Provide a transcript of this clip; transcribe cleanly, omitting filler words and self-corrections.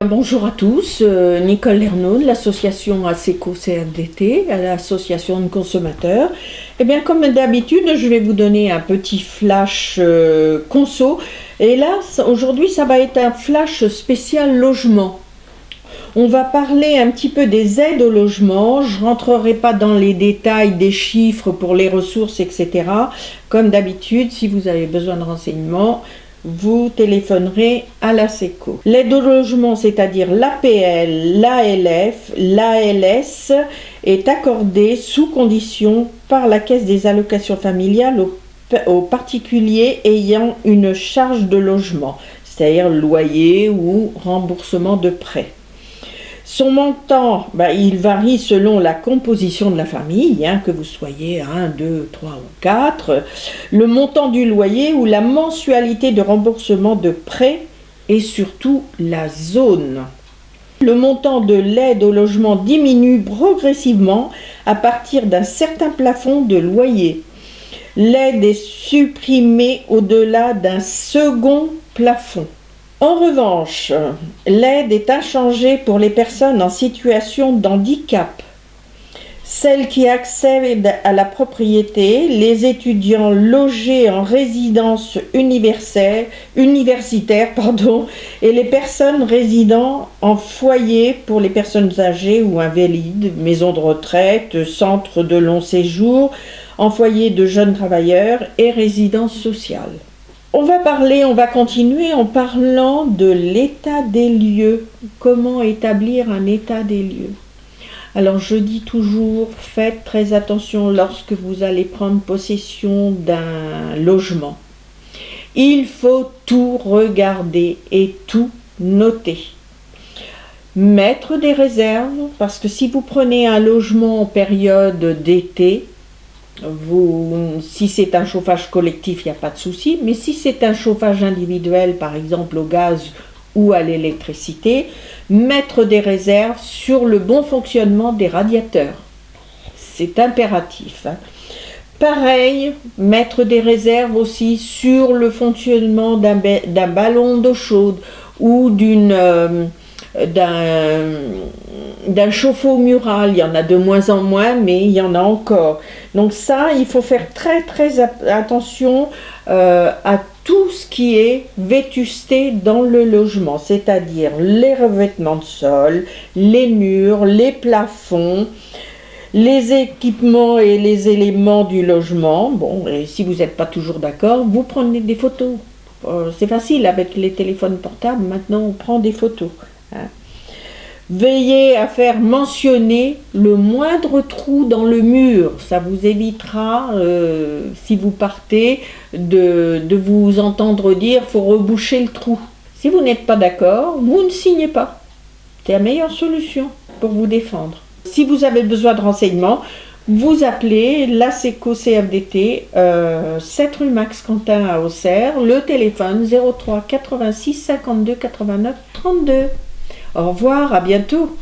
bonjour à tous, Nicole Lernaud de l'association ASECO CFDT, l'association de consommateurs. Eh bien, comme d'habitude, je vais vous donner un petit flash conso. Et là, aujourd'hui, ça va être un flash spécial logement. On va parler un petit peu des aides au logement. Je ne rentrerai pas dans les détails des chiffres pour les ressources, etc. Comme d'habitude, si vous avez besoin de renseignements, vous téléphonerez à l'ASECO. L'aide au logement, c'est-à-dire l'APL, l'ALF, l'ALS, est accordée sous condition par la Caisse des allocations familiales aux particuliers ayant une charge de logement, c'est-à-dire loyer ou remboursement de prêt. Son montant, il varie selon la composition de la famille, que vous soyez 1, 2, 3 ou 4, le montant du loyer ou la mensualité de remboursement de prêt et surtout la zone. Le montant de l'aide au logement diminue progressivement à partir d'un certain plafond de loyer. L'aide est supprimée au-delà d'un second plafond. En revanche, l'aide est inchangée pour les personnes en situation d'handicap, celles qui accèdent à la propriété, les étudiants logés en résidence universitaire, et les personnes résidant en foyer pour les personnes âgées ou invalides, maisons de retraite, centres de long séjour, en foyer de jeunes travailleurs et résidences sociales. On va continuer en parlant de l'état des lieux. Comment établir un état des lieux? Alors je dis toujours, faites très attention lorsque vous allez prendre possession d'un logement. Il faut tout regarder et tout noter. Mettre des réserves, parce que si vous prenez un logement en période d'été, si c'est un chauffage collectif, il n'y a pas de souci, mais si c'est un chauffage individuel, par exemple au gaz ou à l'électricité, mettre des réserves sur le bon fonctionnement des radiateurs. C'est impératif. Pareil, mettre des réserves aussi sur le fonctionnement d'un ballon d'eau chaude ou d'un chauffe-eau mural. Il y en a de moins en moins, mais il y en a encore. Donc ça, il faut faire très très attention à tout ce qui est vétusté dans le logement, c'est-à-dire les revêtements de sol, les murs, les plafonds, les équipements et les éléments du logement. Bon, et si vous n'êtes pas toujours d'accord, vous prenez des photos. C'est facile avec les téléphones portables, maintenant on prend des photos. Veillez à faire mentionner le moindre trou dans le mur. Ça vous évitera, si vous partez, de vous entendre dire « faut reboucher le trou ». Si vous n'êtes pas d'accord, vous ne signez pas. C'est la meilleure solution pour vous défendre. Si vous avez besoin de renseignements, vous appelez l'ASECO CFDT, 7 rue Max Quentin à Auxerre, le téléphone 03 86 52 89 32. Au revoir, à bientôt.